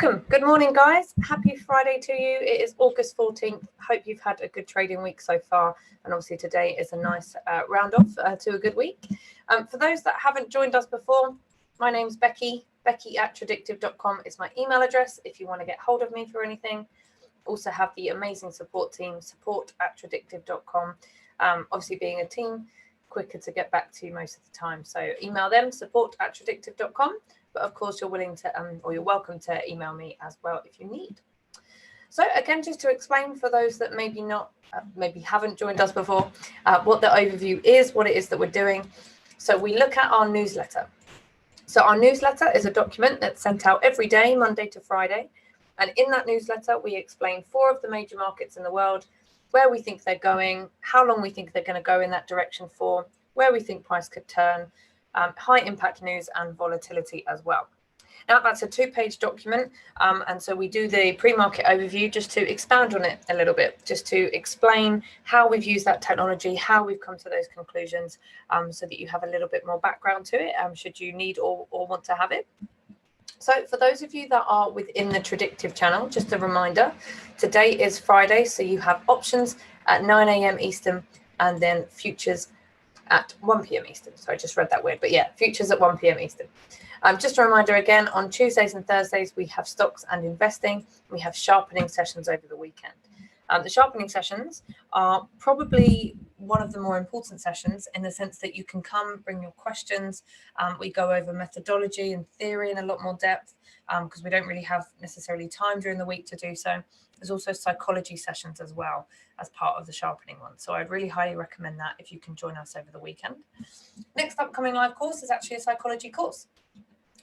Welcome. Good morning, guys. Happy Friday to you. It is August 14th. Hope you've had a good trading week so far. And obviously today is a nice round off to a good week. For those that haven't joined us before, my name's Becky. Becky@tradewithufos is my email address if you want to get hold of me for anything. Also have the amazing support team, support@tradewithufos. Obviously being a team, quicker to get back to you most of the time. So email them, support@tradewithufos. But of course, you're willing to, or you're welcome to email me as well if you need. So again, just to explain for those that maybe not, maybe haven't joined us before, what the overview is, what it is that we're doing. So we look at our newsletter. So our newsletter is a document that's sent out every day, Monday to Friday. And in that newsletter, we explain 4 of the major markets in the world, where we think they're going, how long we think they're going to go in that direction for, where we think price could turn, high impact news and volatility as well. Now that's a 2-page document, and so we do the pre-market overview just to expand on it a little bit, just to explain how we've used that technology, how we've come to those conclusions, so that you have a little bit more background to it, should you need or want to have it. So for those of you that are within the Tradective channel, just a reminder, today is Friday, so you have options at 9 a.m. Eastern and then futures at 1 p.m. Eastern. Sorry, I just read that weird, but yeah, futures at 1 p.m. Eastern. Just a reminder again, on Tuesdays and Thursdays, we have stocks and investing. We have sharpening sessions over the weekend. The sharpening sessions are probably one of the more important sessions in the sense that you can come, bring your questions. We go over methodology and theory in a lot more depth because we don't really have necessarily time during the week to do so. There's also psychology sessions as well as part of the sharpening one. So I'd really highly recommend that if you can join us over the weekend. Next upcoming live course is actually a psychology course.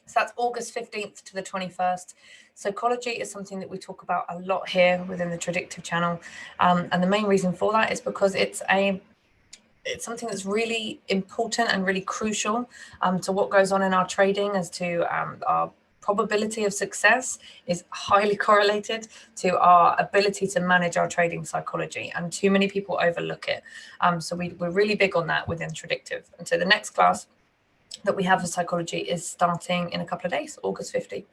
So that's August 15th to the 21st. Psychology is something that we talk about a lot here within the Tradective channel. And the main reason for that is because it's something that's really important and really crucial to what goes on in our trading, as to our probability of success is highly correlated to our ability to manage our trading psychology, and too many people overlook it. So we're really big on that within Tradective. And so the next class that we have for psychology is starting in a couple of days, August 15th.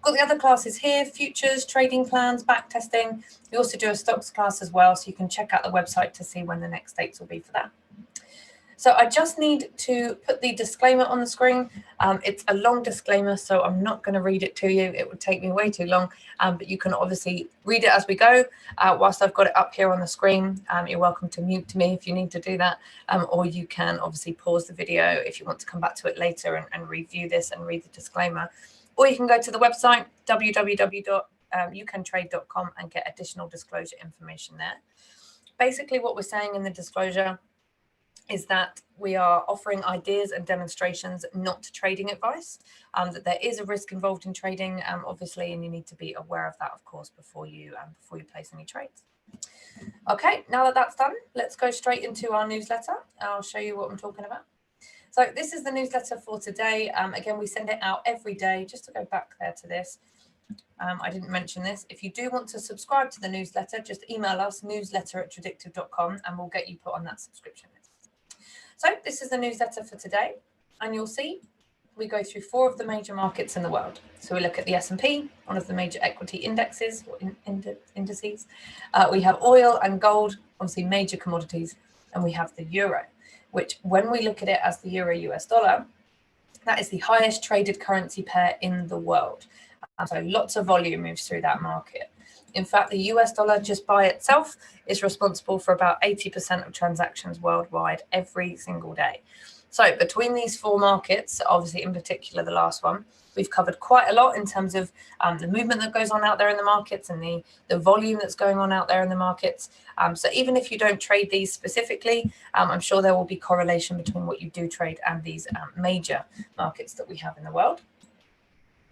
Got the other classes here, futures, trading plans, back testing. We also do a stocks class as well, so you can check out the website to see when the next dates will be for that. So I just need to put the disclaimer on the screen. It's a long disclaimer, so I'm not going to read it to you. It would take me way too long, but you can obviously read it as we go. Whilst I've got it up here on the screen, you're welcome to mute me if you need to do that, or you can obviously pause the video if you want to come back to it later and review this and read the disclaimer. Or you can go to the website, www.youcantrade.com, and get additional disclosure information there. Basically, what we're saying in the disclosure is that we are offering ideas and demonstrations, not trading advice, that there is a risk involved in trading, obviously, and you need to be aware of that, of course, before you place any trades. Okay, now that that's done, let's go straight into our newsletter. I'll show you what I'm talking about. So this is the newsletter for today. Again, we send it out every day. Just to go back there to this, I didn't mention this. If you do want to subscribe to the newsletter, just email us, newsletter@tradewithufos, and we'll get you put on that subscription list. So this is the newsletter for today, and you'll see we go through 4 of the major markets in the world. So we look at the S&P, one of the major equity indexes or indices. We have oil and gold, obviously major commodities, and we have the euro, which when we look at it as the euro US dollar, that is the highest traded currency pair in the world. So lots of volume moves through that market. In fact, the US dollar just by itself is responsible for about 80% of transactions worldwide every single day. So between these 4 markets, obviously in particular the last one, we've covered quite a lot in terms of the movement that goes on out there in the markets and the volume that's going on out there in the markets. So even if you don't trade these specifically, I'm sure there will be correlation between what you do trade and these major markets that we have in the world.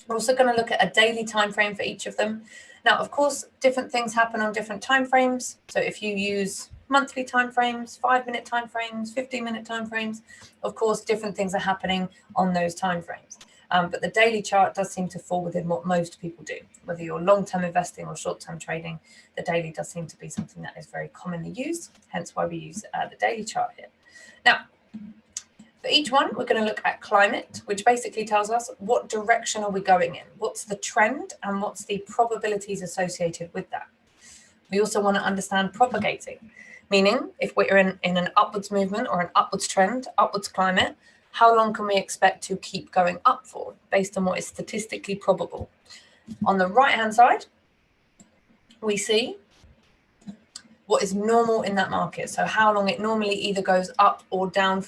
We're also going to look at a daily time frame for each of them. Now, of course, different things happen on different time frames. So if you use monthly time frames, 5-minute time frames, 15-minute time frames, of course, different things are happening on those time frames. But the daily chart does seem to fall within what most people do. Whether you're long-term investing or short-term trading, the daily does seem to be something that is very commonly used, hence why we use the daily chart here. Now, For each one, we're going to look at climate, which basically tells us what direction are we going in, what's the trend, and what's the probabilities associated with that. We also want to understand propagating, meaning if we're in an upwards movement or an upwards trend, upwards climate, how long can we expect to keep going up for based on what is statistically probable? On the right-hand side, we see what is normal in that market. So how long it normally either goes up or down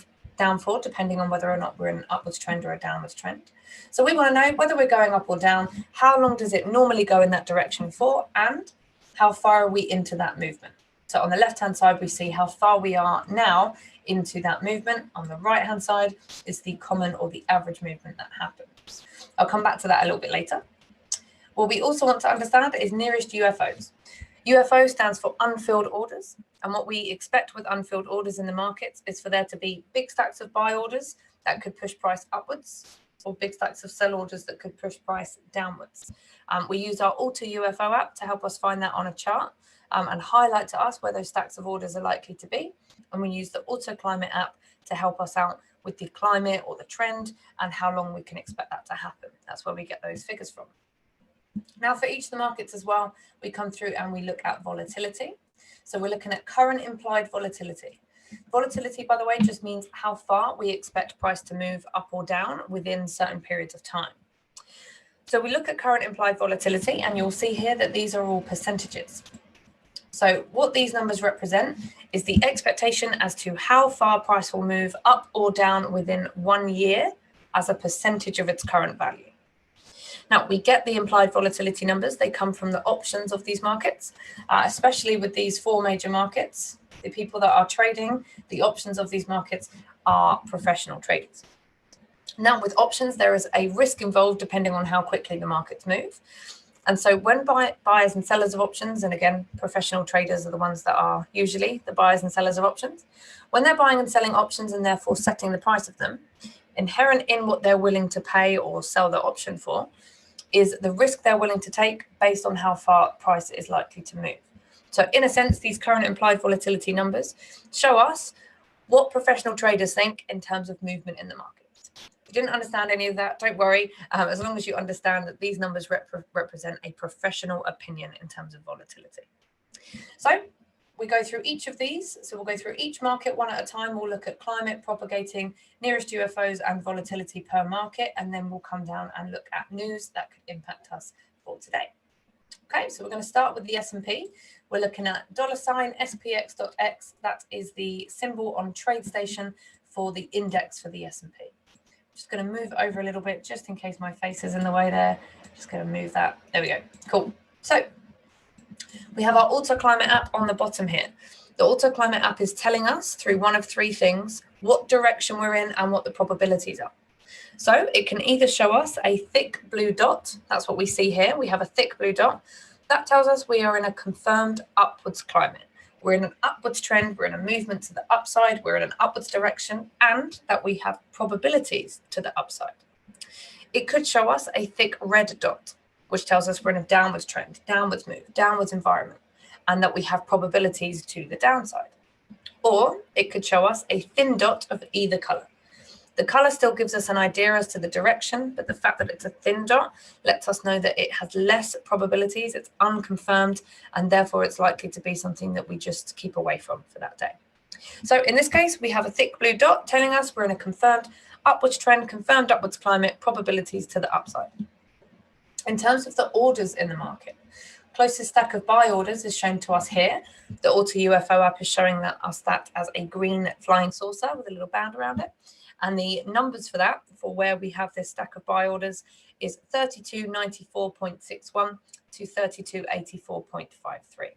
for, depending on whether or not we're in an upwards trend or a downwards trend. So we want to know whether we're going up or down, how long does it normally go in that direction for, and how far are we into that movement. So on the left-hand side, we see how far we are now into that movement. On the right-hand side is the common or the average movement that happens. I'll come back to that a little bit later. What we also want to understand is nearest UFOs. UFO stands for unfilled orders. And what we expect with unfilled orders in the markets is for there to be big stacks of buy orders that could push price upwards, or big stacks of sell orders that could push price downwards. We use our Auto-UFO app to help us find that on a chart and highlight to us where those stacks of orders are likely to be. And we use the Auto-Climate app to help us out with the climate or the trend and how long we can expect that to happen. That's where we get those figures from. Now, for each of the markets as well, we come through and we look at volatility. So we're looking at current implied volatility. Volatility, by the way, just means how far we expect price to move up or down within certain periods of time. So we look at current implied volatility, and you'll see here that these are all percentages. So what these numbers represent is the expectation as to how far price will move up or down within 1 year as a percentage of its current value. Now, we get the implied volatility numbers. They come from the options of these markets, especially with these 4 major markets. The people that are trading the options of these markets are professional traders. Now, with options, there is a risk involved depending on how quickly the markets move. And so when buyers and sellers of options, and again, professional traders are the ones that are usually the buyers and sellers of options, when they're buying and selling options and therefore setting the price of them, inherent in what they're willing to pay or sell the option for is the risk they're willing to take based on how far price is likely to move. So in a sense, these current implied volatility numbers show us what professional traders think in terms of movement in the market. If you didn't understand any of that, don't worry, as long as you understand that these numbers represent a professional opinion in terms of volatility. So we go through each of these. So we'll go through each market one at a time. We'll look at climate, propagating, nearest UFOs, and volatility per market. And then we'll come down and look at news that could impact us for today. Okay, so we're going to start with the S&P. We're looking at $SPX.X. That is the symbol on TradeStation for the index for the S&P. Just going to move over a little bit just in case my face is in the way there. Just going to move that. There we go. Cool. So we have our Auto-Climate app on the bottom here. The Auto-Climate app is telling us through one of 3 things what direction we're in and what the probabilities are. So it can either show us a thick blue dot. That's what we see here. We have a thick blue dot. That tells us we are in a confirmed upwards climate. We're in an upwards trend. We're in a movement to the upside. We're in an upwards direction, and that we have probabilities to the upside. It could show us a thick red dot, which tells us we're in a downwards trend, downwards move, downwards environment, and that we have probabilities to the downside. Or it could show us a thin dot of either color. The color still gives us an idea as to the direction, but the fact that it's a thin dot lets us know that it has less probabilities, it's unconfirmed, and therefore it's likely to be something that we just keep away from for that day. So in this case, we have a thick blue dot telling us we're in a confirmed upwards trend, confirmed upwards climate, probabilities to the upside. In terms of the orders in the market, closest stack of buy orders is shown to us here. The Auto-UFO app is showing us that as a green flying saucer with a little band around it. And the numbers for that, for where we have this stack of buy orders, is 3294.61 to 3284.53.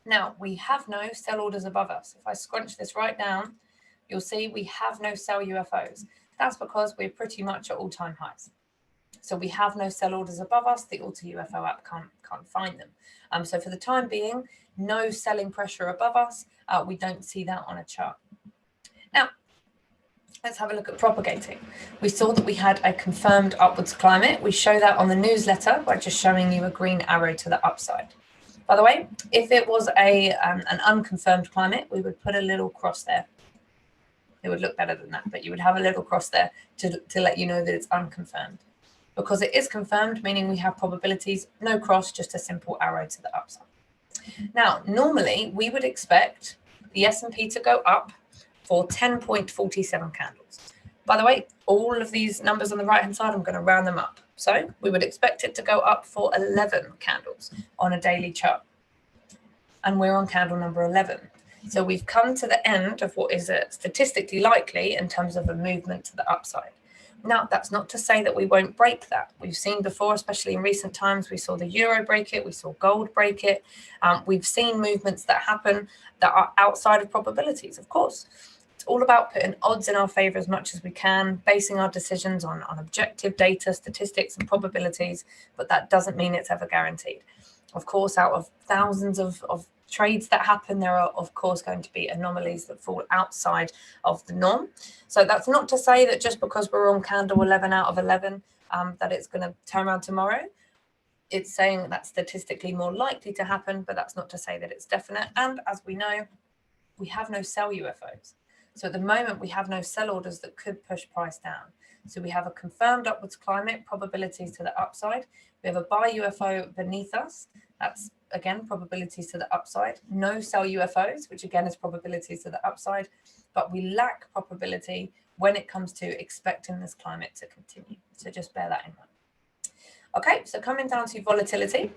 Now, we have no sell orders above us. If I scrunch this right down, you'll see we have no sell UFOs. That's because we're pretty much at all-time highs. So we have no sell orders above us. The Auto-UFO app can't find them. So for the time being, no selling pressure above us. We don't see that on a chart. Now, let's have a look at propagating. We saw that we had a confirmed upwards climate. We show that on the newsletter by just showing you a green arrow to the upside. By the way, if it was an unconfirmed climate, we would put a little cross there. it would look better than that, but you would have a little cross there to let you know that it's unconfirmed. Because it is confirmed, meaning we have probabilities, no cross, just a simple arrow to the upside. Now, normally we would expect the S&P to go up for 10.47 candles. By the way, all of these numbers on the right-hand side, I'm going to round them up. So we would expect it to go up for 11 candles on a daily chart. And we're on candle number 11. So we've come to the end of what is statistically likely in terms of a movement to the upside. Now, that's not to say that we won't break that. We've seen before, especially in recent times, we saw the euro break it, we saw gold break it. We've seen movements that happen that are outside of probabilities, of course. It's all about putting odds in our favor as much as we can, basing our decisions on objective data, statistics, and probabilities, but that doesn't mean it's ever guaranteed. Of course, out of thousands of trades that happen, there are, of course, going to be anomalies that fall outside of the norm. So that's not to say that just because we're on candle 11 out of 11, that it's going to turn around tomorrow. It's saying that that's statistically more likely to happen, but that's not to say that it's definite. And as we know, we have no sell UFOs. So at the moment, we have no sell orders that could push price down. So we have a confirmed upwards climate, probabilities to the upside. We have a buy UFO beneath us. That's, again, probabilities to the upside. No sell UFOs, which again is probabilities to the upside. But we lack probability when it comes to expecting this climate to continue. So just bear that in mind. Okay, so coming down to volatility,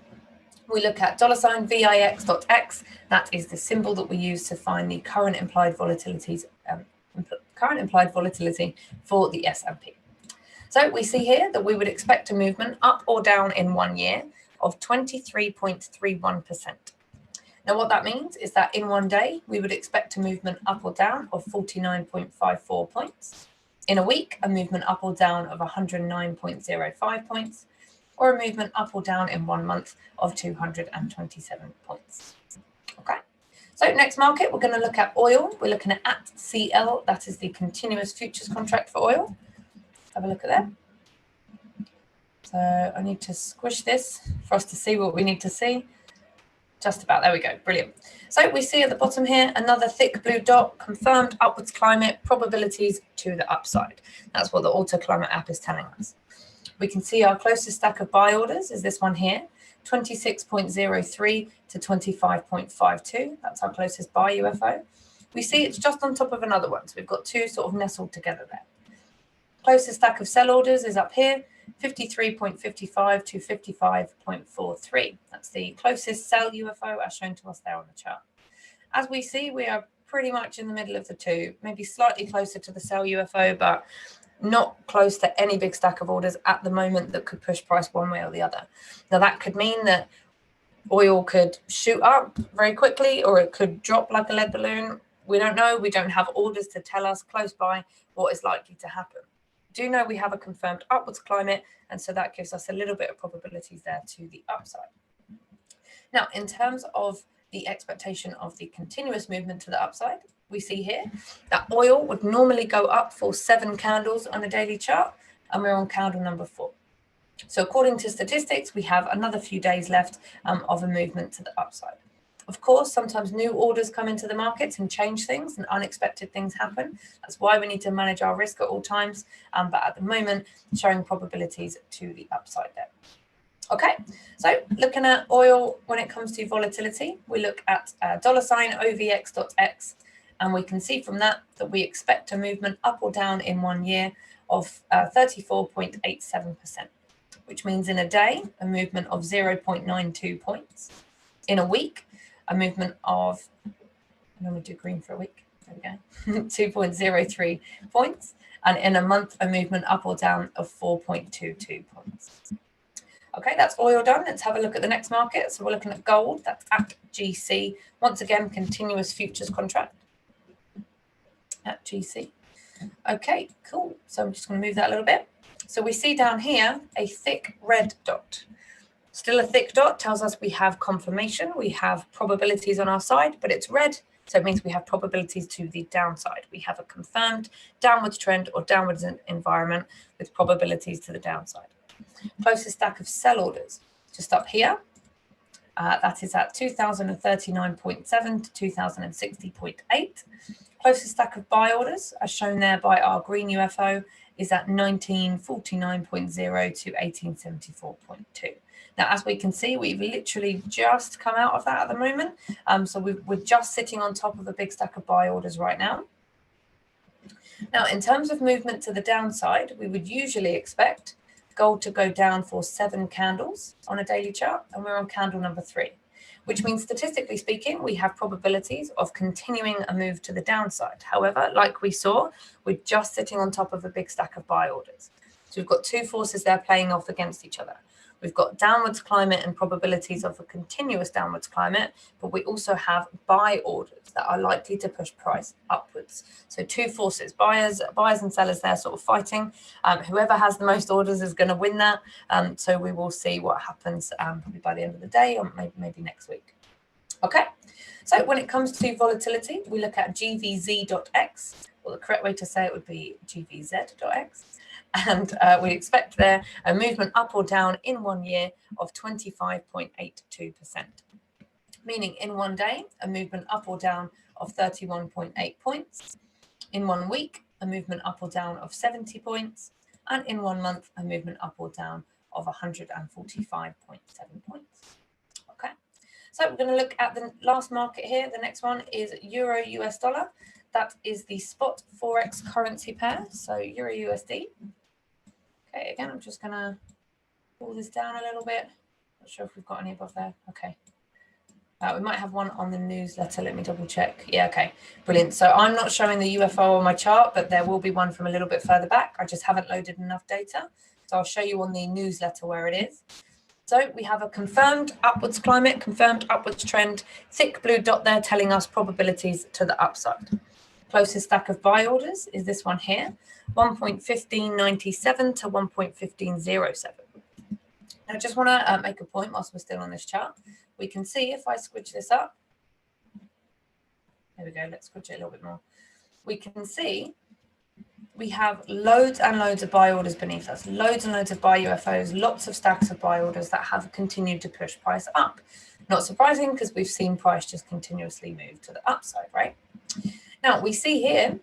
we look at $VIX.X. That is the symbol that we use to find the current implied volatilities, volatility for the S&P. So we see here that we would expect a movement up or down in 1 year of 23.31%. Now, what that means is that in 1 day, we would expect a movement up or down of 49.54 points. In a week, a movement up or down of 109.05 points, or a movement up or down in 1 month of 227 points. Okay. So next market, we're going to look at oil. We're looking at CL. That is the continuous futures contract for oil. Have a look at that. So I need to squish this for us to see what we need to see. Just about, there we go, brilliant. So we see at the bottom here, another thick blue dot, confirmed upwards climate, probabilities to the upside. That's what the Auto Climate app is telling us. We can see our closest stack of buy orders is this one here, 26.03 to 25.52. That's our closest buy UFO. We see it's just on top of another one. So we've got two sort of nestled together there. Closest stack of sell orders is up here, 53.55 to 55.43. That's the closest sell UFO as shown to us there on the chart. As we see, we are pretty much in the middle of the two, maybe slightly closer to the sell UFO, but not close to any big stack of orders at the moment that could push price one way or the other. Now, that could mean that oil could shoot up very quickly, or it could drop like a lead balloon. We don't know. We don't have orders to tell us close by what is likely to happen. Do know we have a confirmed upwards climate, and so that gives us a little bit of probabilities there to the upside. Now, in terms of the expectation of the continuous movement to the upside, we see here that oil would normally go up for 7 candles on a daily chart, and we're on candle number 4. So according to statistics, we have another few days left of a movement to the upside. Of course, sometimes new orders come into the markets and change things, and unexpected things happen. That's why we need to manage our risk at all times. But at the moment, showing probabilities to the upside there. Okay, so looking at oil when it comes to volatility, we look at $OVX.X, and we can see from that we expect a movement up or down in 1 year of 34.87%, which means in a day, a movement of 0.92 points. In a week, a movement of, I normally do green for a week, there we go, 2.03 points. And in a month, a movement up or down of 4.22 points. Okay, that's oil done. Let's have a look at the next market. So we're looking at gold. That's at GC. Once again, continuous futures contract at GC. Okay, cool. So I'm just going to move that a little bit. So we see down here a thick red dot. Still a thick dot, tells us we have confirmation. We have probabilities on our side, but it's red. So it means we have probabilities to the downside. We have a confirmed downwards trend or downwards environment with probabilities to the downside. Closest stack of sell orders, just up here. That is at 2039.7 to 2060.8. Closest stack of buy orders, as shown there by our green UFO, is at 1949.0 to 1874.2. Now, as we can see, we've literally just come out of that at the moment. So we're just sitting on top of a big stack of buy orders right now. Now, in terms of movement to the downside, we would usually expect gold to go down for 7 candles on a daily chart, and we're on candle number 3, which means statistically speaking, we have probabilities of continuing a move to the downside. However, like we saw, we're just sitting on top of a big stack of buy orders. So we've got 2 forces there playing off against each other. We've got downwards climate and probabilities of a continuous downwards climate, but we also have buy orders that are likely to push price upwards. So 2 forces, buyers and sellers there sort of fighting. Whoever has the most orders is going to win that. So we will see what happens probably by the end of the day or maybe next week. Okay, so when it comes to volatility, we look at GVZ.X, or the correct way to say it would be GVZ.X. And we expect there a movement up or down in 1 year of 25.82%, meaning in 1 day, a movement up or down of 31.8 points, in 1 week, a movement up or down of 70 points, and in 1 month, a movement up or down of 145.7 points. Okay, so we're going to look at the last market here. The next one is Euro US dollar. That is the spot Forex currency pair, so Euro USD. Okay, again, I'm just going to pull this down a little bit. Not sure if we've got any above there. Okay. We might have one on the newsletter. Let me double check. Yeah, okay. Brilliant. So I'm not showing the UFO on my chart, but there will be one from a little bit further back. I just haven't loaded enough data. So I'll show you on the newsletter where it is. So we have a confirmed upwards climate, confirmed upwards trend, thick blue dot there telling us probabilities to the upside. Closest stack of buy orders is this one here, 1.1597 to 1.1507. I just want to make a point whilst we're still on this chart. We can see if I squidge this up. There we go. Let's squidge it a little bit more. We can see we have loads and loads of buy orders beneath us, loads and loads of buy UFOs, lots of stacks of buy orders that have continued to push price up. Not surprising because we've seen price just continuously move to the upside, right? Now we see here,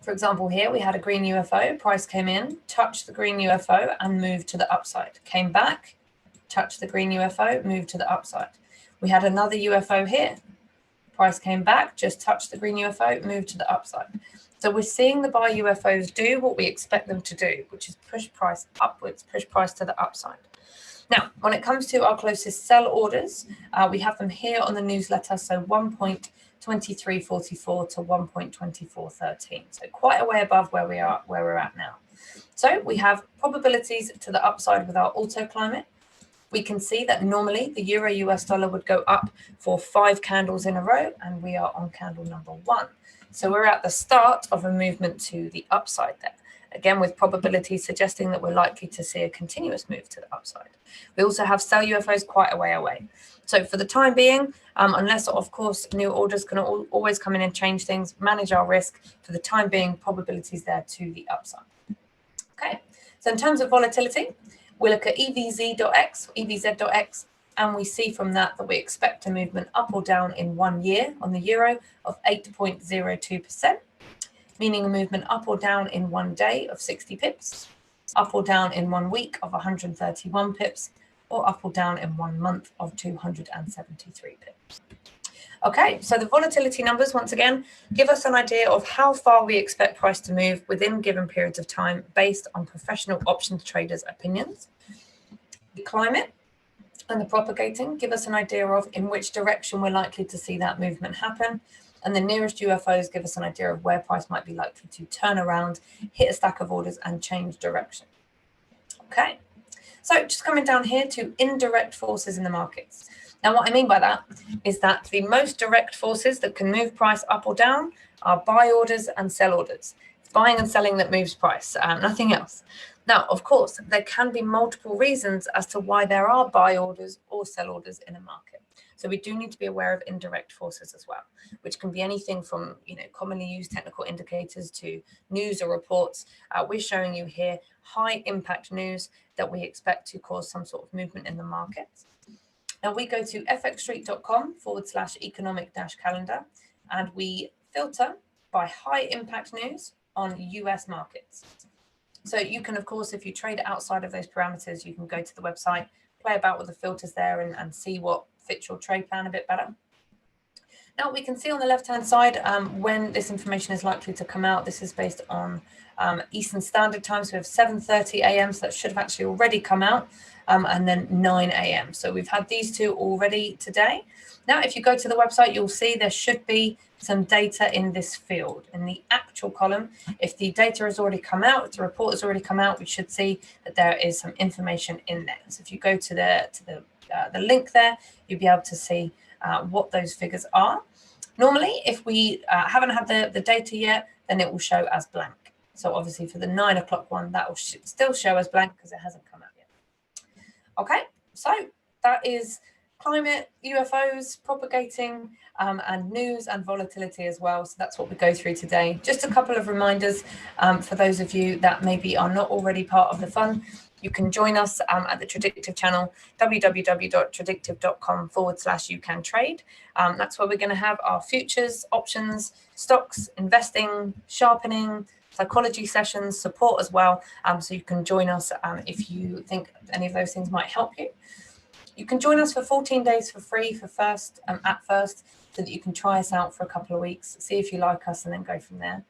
for example, here we had a green UFO, price came in, touched the green UFO and moved to the upside. Came back, touched the green UFO, moved to the upside. We had another UFO here. Price came back, just touched the green UFO, moved to the upside. So we're seeing the buy UFOs do what we expect them to do, which is push price upwards, push price to the upside. Now, when it comes to our closest sell orders, we have them here on the newsletter. So 1.2344 to 1.2413. So quite a way above where we're at now. So we have probabilities to the upside with our auto climate. We can see that normally the Euro US dollar would go up for 5 candles in a row, and we are on candle number 1. So we're at the start of a movement to the upside there. Again, with probabilities suggesting that we're likely to see a continuous move to the upside. We also have sell UFOs quite a way away. So for the time being, unless, of course, new orders can always come in and change things, manage our risk. For the time being, probabilities there to the upside. Okay, so in terms of volatility, we look at EVZ.X, EVZ.X, and we see from that we expect a movement up or down in 1 year on the euro of 8.02%, meaning a movement up or down in 1 day of 60 pips, up or down in 1 week of 131 pips, or up or down in 1 month of 273 pips. Okay, so the volatility numbers, once again, give us an idea of how far we expect price to move within given periods of time based on professional options traders' opinions. The climate and the propagating give us an idea of in which direction we're likely to see that movement happen. And the nearest UFOs give us an idea of where price might be likely to turn around, hit a stack of orders and change direction. Okay, so just coming down here to indirect forces in the markets. Now, what I mean by that is that the most direct forces that can move price up or down are buy orders and sell orders. It's buying and selling that moves price, nothing else. Now, of course, there can be multiple reasons as to why there are buy orders or sell orders in a market. So we do need to be aware of indirect forces as well, which can be anything from, commonly used technical indicators to news or reports. We're showing you here high impact news that we expect to cause some sort of movement in the market. Now we go to fxstreet.com/economic-calendar, and we filter by high impact news on US markets. So you can, of course, if you trade outside of those parameters, you can go to the website, play about with the filters there and see what fits your trade plan a bit better. Now we can see on the left-hand side when this information is likely to come out. This is based on Eastern Standard Time. So we have 7:30 a.m. So that should have actually already come out, and then 9 a.m. So we've had these two already today. Now, if you go to the website, you'll see there should be some data in this field. In the actual column, if the data has already come out, if the report has already come out, we should see that there is some information in there. So if you go to the link there, you'll be able to see what those figures are. Normally, if we haven't had the data yet, then it will show as blank. So obviously for the 9 o'clock one, that will still show as blank because it hasn't come out yet. Okay, so that is climate, UFOs, propagating, and news and volatility as well. So that's what we go through today. Just a couple of reminders for those of you that maybe are not already part of the fun. You can join us at the Tradective channel, www.tradective.com/youcantrade. That's where we're going to have our futures, options, stocks, investing, sharpening, psychology sessions, support as well. So you can join us if you think any of those things might help you. You can join us for 14 days for free at first, so that you can try us out for a couple of weeks, see if you like us, and then go from there.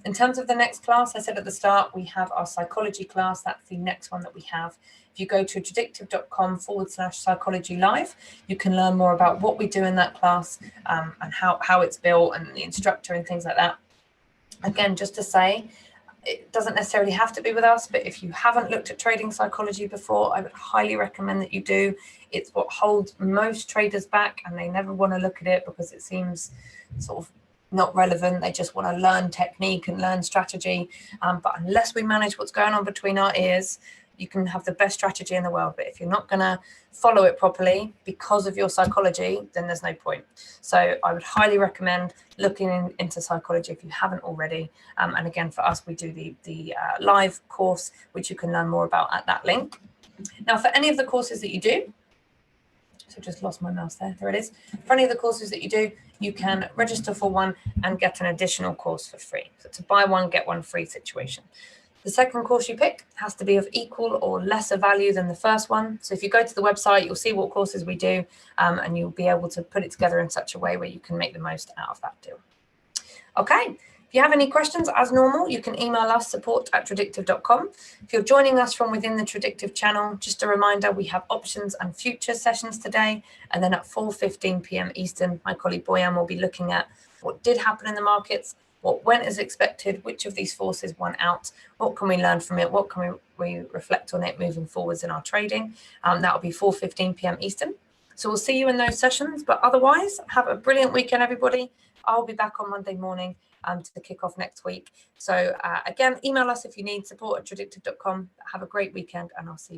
In terms of the next class, I said at the start, we have our psychology class. That's the next one that we have. If you go to tradective.com/psychology live, you can learn more about what we do in that class and how it's built and the instructor and things like that. Again, just to say, it doesn't necessarily have to be with us, but if you haven't looked at trading psychology before, I would highly recommend that you do. It's what holds most traders back, and they never want to look at it because it seems sort of not relevant. They just want to learn technique and learn strategy. But unless we manage what's going on between our ears, you can have the best strategy in the world. But if you're not going to follow it properly because of your psychology, then there's no point. So I would highly recommend looking into psychology if you haven't already. And again, for us, we do the live course, which you can learn more about at that link. Now, for any of the courses that you do, so just lost my mouse there. There it is. For any of the courses that you do, you can register for one and get an additional course for free. So it's a buy one, get one free situation. The second course you pick has to be of equal or lesser value than the first one. So if you go to the website, you'll see what courses we do, and you'll be able to put it together in such a way where you can make the most out of that deal. Okay. If you have any questions, as normal, you can email us, support@tradective.com. If you're joining us from within the Tradective channel, just a reminder, we have options and futures sessions today. And then at 4:15 p.m. Eastern, my colleague Boyan will be looking at what did happen in the markets, what went as expected, which of these forces won out, what can we learn from it, what can we reflect on it moving forwards in our trading. That will be 4:15 p.m. Eastern. So we'll see you in those sessions. But otherwise, have a brilliant weekend, everybody. I'll be back on Monday morning to kick off next week. So again, email us if you need, support@tradective.com. Have a great weekend, and I'll see you.